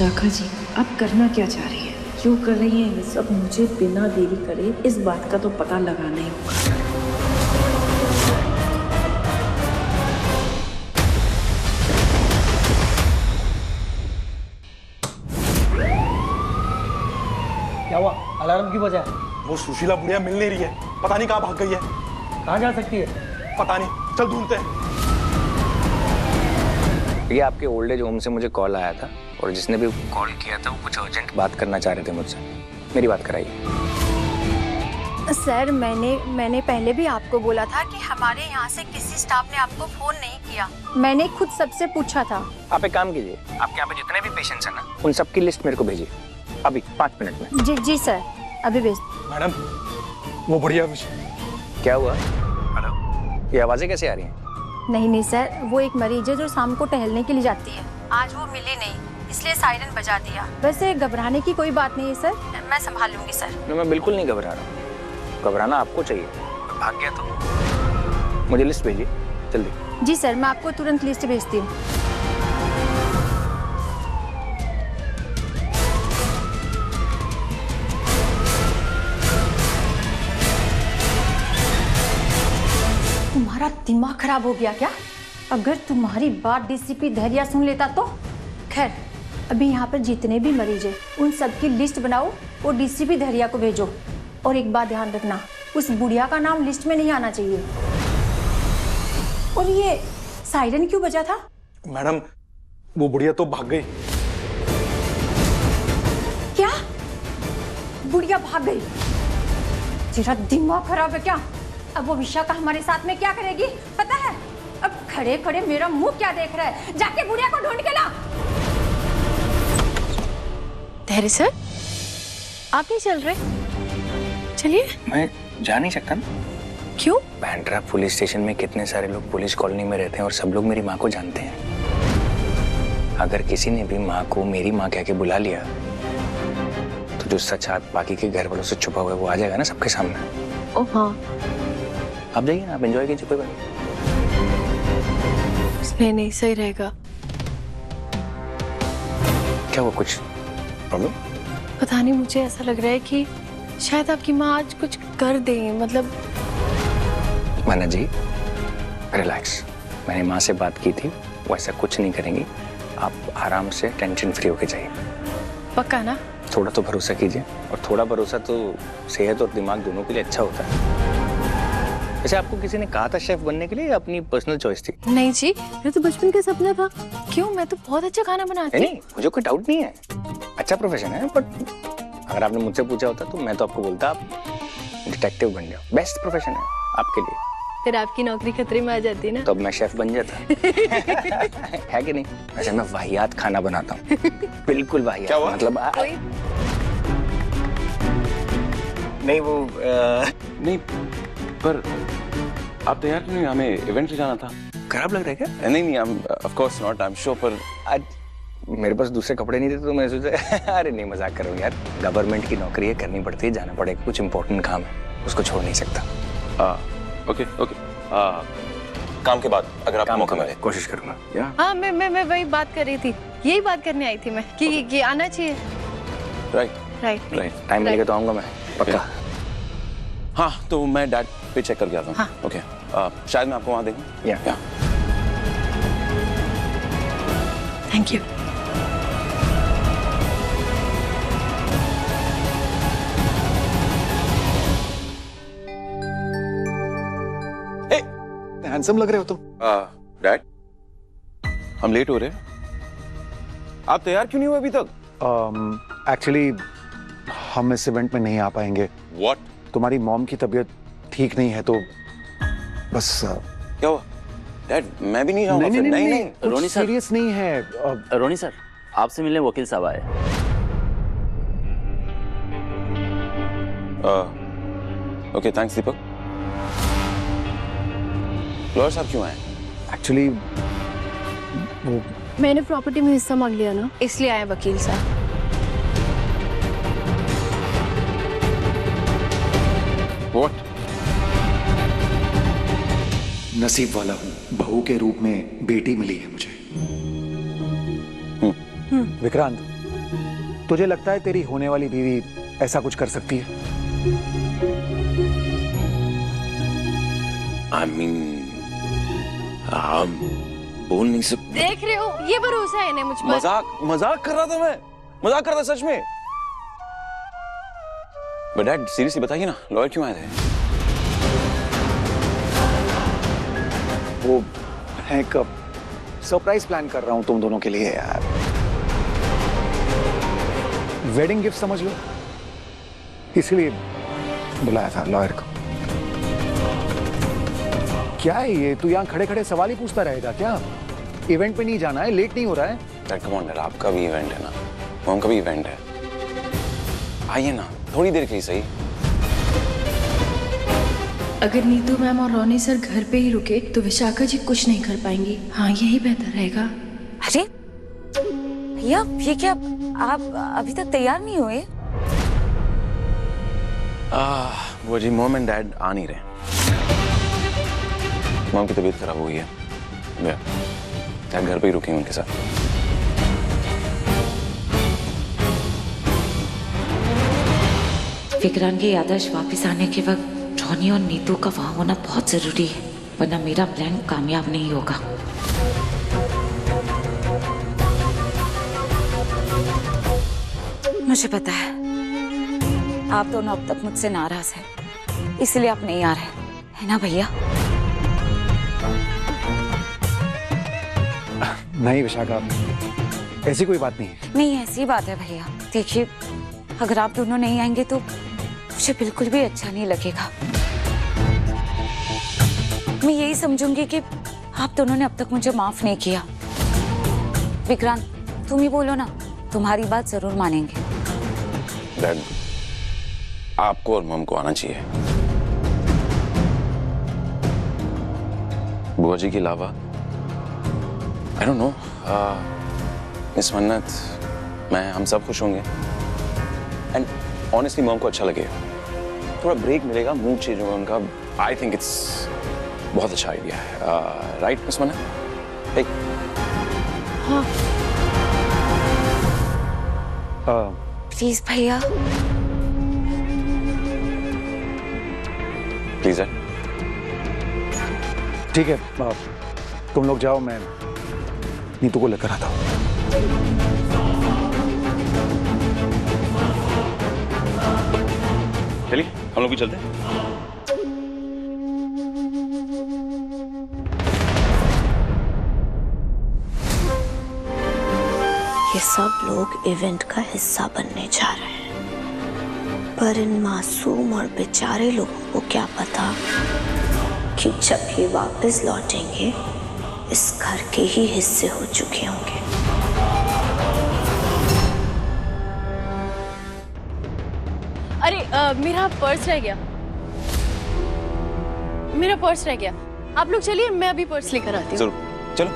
शाखा जी, आप करना क्या चाह रही हैं? क्यों कर रही हैं ये सब? मुझे बिना देरी करे इस बात का तो पता लगाना ही होगा। क्या हुआ? अलार्म क्यों बजा? वो सुशीला बुढ़िया मिल नहीं रही है, पता नहीं कहाँ भाग गई है। कहाँ जा सकती है? पता नहीं, चल ढूंढते हैं। ये आपके ओल्ड एज होम से मुझे कॉल आया था और जिसने भी कॉल किया था वो कुछ अर्जेंट बात करना चाह रहे थे मुझसे। मेरी बात कराइए। सर मैंने पहले भी आपको बोला था कि हमारे यहाँ से किसी स्टाफ ने आपको फोन नहीं किया। मैंने खुद सबसे पूछा था। आप एक काम कीजिए, आपके यहाँ पे जितने भी पेशेंट्स हैं ना, उन सबकी लिस्ट मेरे को भेजिए अभी 5 मिनट में। जी सर, अभी भेज। मैडम, वो बढ़िया क्या हुआ? हेलो, ये आवाजें कैसे आ रही हैं? नहीं सर, वो एक मरीज है जो शाम को टहलने के लिए जाती है। आज वो मिली नहीं, इसलिए सायरन बजा दिया। वैसे घबराने की कोई बात नहीं है सर, मैं संभाल लूंगी सर। मैं बिल्कुल नहीं घबरा रहा। घबराना आपको चाहिए। भाग गया तो मुझे लिस्ट भेजिए जल्दी। जी सर, मैं आपको तुरंत लिस्ट भेजती हूँ। तुम्हारा दिमाग खराब हो गया क्या? अगर तुम्हारी बात डीसीपी धैर्या सुन लेता तो? खैर, अभी यहाँ पर जितने भी मरीज हैं उन सब की लिस्ट बनाओ और डीसीपी धैर्या को भेजो। और एक बात ध्यान रखना, उस बुढ़िया का नाम लिस्ट में नहीं आना चाहिए। और ये सायरन क्यों बजा था? मैडम, वो बुढ़िया तो भाग गई। क्या? बुढ़िया भाग गई? तेरा दिमाग खराब है क्या? अब वो विशाखा हमारे साथ में क्या करेगी पता है? अब खड़े खड़े मेरा मुंह क्या देख रहा है? जाके बुढ़िया को ढूंढ के ला। धैर्य सर, आप नहीं चल रहे? चलिए। मैं जा नहीं सकता ना। क्यों? बैंड्रा पुलिस स्टेशन में कितने सारे लोग पुलिस कॉलोनी में रहते हैं और सब लोग मेरी माँ को जानते हैं। अगर किसी ने भी माँ को मेरी माँ कह के बुला लिया तो जो सच हाथ बाकी के घर वालों से छुपा हुआ है वो आ जाएगा ना सबके सामने। ओ हाँ, आप जाइए ना, आप एंजॉय कीजिए, कोई बात नहीं, सही रहेगा। क्या हुआ, कुछ प्रॉब्लम? पता नहीं, मुझे ऐसा लग रहा है कि शायद आपकी माँ आज कुछ कर दे। मतलब माना जी, रिलैक्स। मैंने माँ से बात की थी, वो ऐसा कुछ नहीं करेंगी। आप आराम से टेंशन फ्री होके जाइए। पक्का ना? थोड़ा तो भरोसा कीजिए, और थोड़ा भरोसा तो सेहत और दिमाग दोनों के लिए अच्छा होता है। वैसे आपको किसी ने कहा था शेफ बनने के लिए या अपनी पर्सनल चॉइस थी? नहीं जी, मेरा तो बचपन का सपना था। क्यों, मैं तो बहुत अच्छा खाना बनाती हूँ। नहीं, मुझे कोई डाउट नहीं है, अच्छा प्रोफेशन है। बट अगर आपने मुझसे पूछा होता तो मैं तो आपको बोलता आप डिटेक्टिव बन जाओ, बेस्ट प्रोफेशन है आपके लिए। फिर आपकी नौकरी खतरे में आ जाती है ना। तो अब मैं शेफ बन जाता है कि नहीं? वैसे मैं वाहियात खाना बनाता हूँ, बिल्कुल वाहियात। क्या हुआ? मतलब नहीं वो नहीं, पर आप तैयार क्यों नहीं? हमें इवेंट से जाना था। खराब लग रहा है क्या? नहीं, of course not, I am sure. पर आज मेरे पास दूसरे कपड़े नहीं थे तो मैं सोचा अरे नहीं, मजाक कर रहा हूँ यार। गवर्नमेंट की नौकरी है, करनी पड़ती है, जाना पड़ेगा, कुछ इंपॉर्टेंट काम है, उसको छोड़ नहीं सकता। ओके। काम के बाद अगर आपको मौका मिले। कोशिश करूंगा। हाँ, मैं वही बात कर रही थी, यही बात करने आई थी मैं कि आना चाहिए। राइट। टाइम मिलेगा तो आऊंगा मैं, पक्का। हाँ, तो मैं डैड पे चेक करके आता हूँ। हाँ। ओके, शायद मैं आपको वहाँ देखूँ। या थैंक यू। हैंडसम लग रहे हो तुम। डैड, हम लेट हो रहे हैं। आप तैयार क्यों नहीं हुए अभी तक? एक्चुअली हम इस इवेंट में नहीं आ पाएंगे। What? तुम्हारी मॉम की तबीयत ठीक नहीं है तो बस। क्या हुआ? डैड, मैं भी नहीं जाऊंगा। नहीं, रोनी सर, सीरियस नहीं है। रोनी सर, आपसे मिलने वकील साहब आए। ओके, थैंक्स दीपक। लॉयर साहब क्यों आए? एक्चुअली वो मैंने प्रॉपर्टी में हिस्सा मांग लिया ना, इसलिए आए वकील साहब। What? नसीब वाला हूँ, बहू के रूप में बेटी मिली है मुझे। विक्रांत, तुझे लगता है तेरी होने वाली बीवी ऐसा कुछ कर सकती है? I mean, बोल नहीं सकते। देख रहे हो, ये भरोसा है इन्हें मुझ पर। मजाक कर रहा था मैं, मजाक कर रहा था सच में। बट डैड सीरियसली बताइए ना, लॉयर क्यों आए थे? वो मैं एक सरप्राइज प्लान कर रहा हूं तुम दोनों के लिए यार। वेडिंग गिफ्ट समझ लो, इसलिए बुलाया था लॉयर को। क्या है ये, तू यहाँ खड़े खड़े सवाल ही पूछता रहेगा क्या? इवेंट पे नहीं जाना है? लेट नहीं हो रहा है? डैड कम ऑन डैड, आपका भी इवेंट है ना, मॉम का भी इवेंट है। आइए ना, थोड़ी देर के लिए सही। अगर नीतू मैम और रोनी सर घर पे ही रुके तो विशाखा जी कुछ नहीं कर पाएंगी। हाँ, यही बेहतर रहेगा। अरे भैया, ये क्या, आप अभी तक तैयार नहीं हुए? वो जी मॉम एंड डैड आ नहीं रहे। मॉम की तबीयत खराब हो गई है, डैड घर पे ही रुके उनके साथ। विक्रांत के आदर्श वापस आने के वक्त रोनी और नीतू का वहां होना बहुत जरूरी है, वरना मेरा प्लान कामयाब नहीं होगा। मुझे पता है आप दोनों अब तक मुझसे नाराज हैं, इसलिए आप नहीं आ रहे, है ना भैया? नहीं विशाखा, ऐसी कोई बात नहीं है। नहीं, ऐसी बात है भैया। देखिए, अगर आप दोनों नहीं आएंगे तो मुझे बिल्कुल भी अच्छा नहीं लगेगा। मैं यही समझूंगी कि आप दोनों ने अब तक मुझे माफ नहीं किया। विक्रांत, तुम ही बोलो ना, तुम्हारी बात जरूर मानेंगे। डैड, आपको और मम को आना चाहिए। बुआ जी के अलावा आई डोंट नो, मिस मन्नत, मैं, हम सब खुश होंगे। एंड ऑनेस्टली मम को अच्छा लगेगा, थोड़ा ब्रेक मिलेगा, मूड चेंज होगा उनका। आई थिंक इट्स बहुत अच्छा आइडिया है। राइट मिस मन्नत? hey. हाँ। प्लीज भैया, प्लीज है। ठीक है, तुम लोग जाओ, मैं नीतू को लेकर आता हूँ। चलिए हम लोग भी चलते हैं। ये सब लोग इवेंट का हिस्सा बनने जा रहे हैं, पर इन मासूम और बेचारे लोगों को क्या पता कि जब ये वापस लौटेंगे इस घर के ही हिस्से हो चुके होंगे। अरे मेरा पर्स रह गया, मेरा पर्स रह गया। आप लोग चलिए, मैं अभी पर्स लेकर आती हूँ। जरूर, चलो।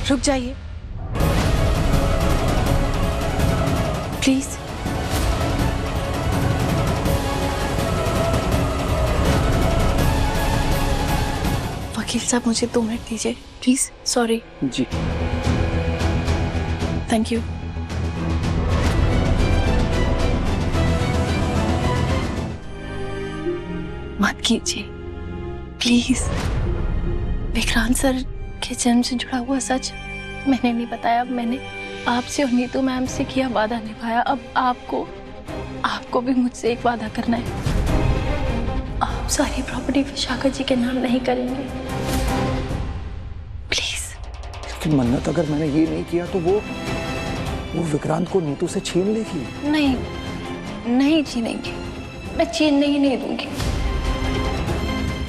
रुक जाइए प्लीज। वकील साहब, मुझे 2 मिनट दीजिए please. Sorry. Ji. Thank you. मत कीजिए प्लीज। विक्रांत सर के जन्म से जुड़ा हुआ सच मैंने नहीं बताया। अब मैंने आपसे और नीतू मैम से किया वादा निभाया। अब आपको भी मुझसे एक वादा करना है। आप सारी प्रॉपर्टी विशाखा जी के नाम नहीं करेंगे प्लीज। लेकिन मन्नत, अगर मैंने ये नहीं किया तो वो विक्रांत को नीतू से छीन लेगी। नहीं छीनेंगे, मैं छीनने ही नहीं दूंगी।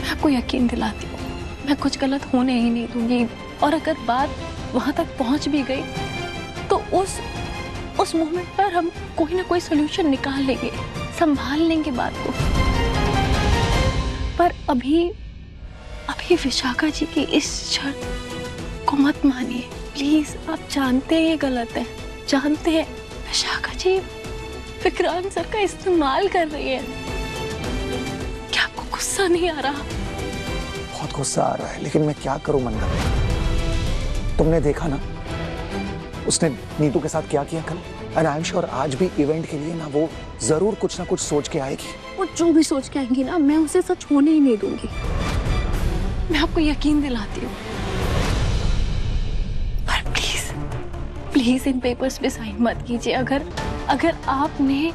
मैं आपको यकीन दिलाती हूँ, मैं कुछ गलत होने ही नहीं दूंगी। और अगर बात वहां तक पहुंच भी गई तो उस मोमेंट पर हम कोई ना कोई सॉल्यूशन निकाल लेंगे, संभाल लेंगे बात को। पर अभी अभी विशाखा जी की इस शर्त को मत मानिए प्लीज। आप जानते हैं ये गलत है, जानते हैं। विशाखा जी विक्रांत सर का इस्तेमाल कर रही है। क्या आपको गुस्सा नहीं आ रहा? बहुत गुस्सा आ रहा है, लेकिन मैं क्या करूं मन्नत? तुमने देखा ना उसने नीतू के साथ क्या किया कल। एंड आई एम श्योर आज भी इवेंट के लिए ना वो जरूर कुछ ना कुछ सोच के आएगी। वो जो भी सोच के आएंगी ना, मैं उसे सच होने ही नहीं दूंगी। मैं आपको यकीन दिलाती हूँ। पर प्लीज प्लीज इन पेपर्स पे साइन मत कीजिए। अगर आपने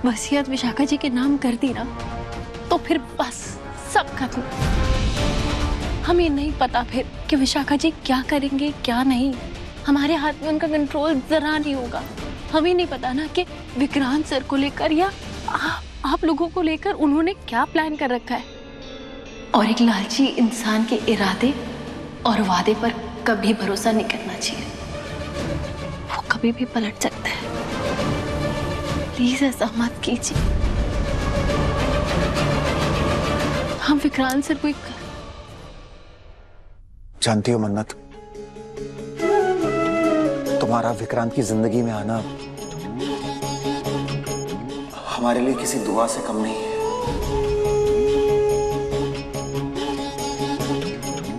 वसीयत विशाखा जी के नाम कर दी ना, तो फिर बस सब खत्म। हमें नहीं पता फिर कि विशाखा जी क्या करेंगे क्या नहीं। हमारे हाथ में उनका कंट्रोल जरा नहीं होगा। हमें नहीं पता ना कि विक्रांत सर को लेकर या आप लोगों को लेकर उन्होंने क्या प्लान कर रखा है। और एक लालची इंसान के इरादे और वादे पर कभी भरोसा नहीं करना चाहिए। वो कभी भी पलट सकता है। प्लीज ऐसा मत कीजिए। हम विक्रांत सर को जानती हो मन्नत, तुम्हारा विक्रांत की जिंदगी में आना हमारे लिए किसी दुआ से कम नहीं है।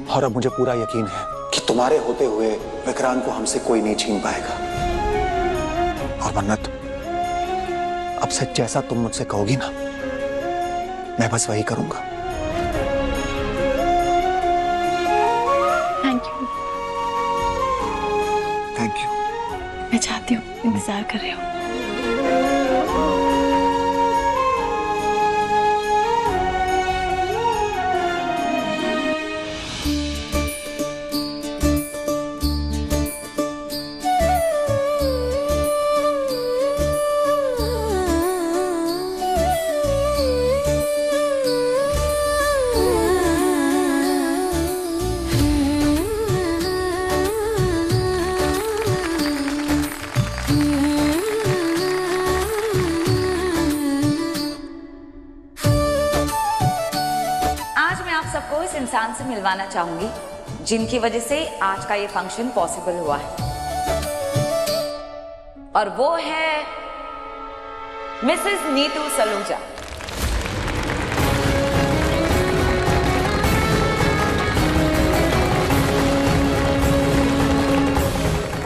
और अब मुझे पूरा यकीन है कि तुम्हारे होते हुए विक्रांत को हमसे कोई नहीं छीन पाएगा। और मन्नत, अब से जैसा तुम मुझसे कहोगी ना, मैं बस वही करूंगा। Thank you. मैं चाहती हूँ, इंतजार कर रही हूँ। सबको इस इंसान से मिलवाना चाहूंगी जिनकी वजह से आज का ये फंक्शन पॉसिबल हुआ है, और वो है मिसेस नीतू सलूजा।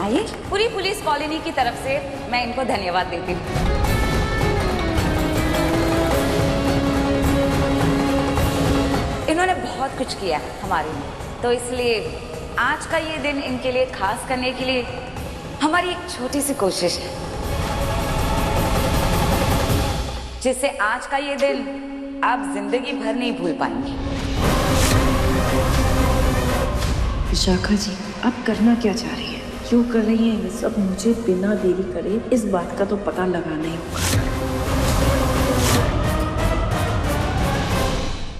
आइए, पूरी पुलिस कॉलोनी की तरफ से मैं इनको धन्यवाद देती हूँ। इन्होंने बहुत कुछ किया हमारे लिए, तो इसलिए आज का ये दिन इनके लिए खास करने के लिए हमारी एक छोटी सी कोशिश है, जिससे आज का ये दिन आप जिंदगी भर नहीं भूल पाएंगे। विशाखा जी, आप करना क्या चाह रही है? जो कर रही है ये सब मुझे बिना देरी करे इस बात का तो पता लगाना ही होगा।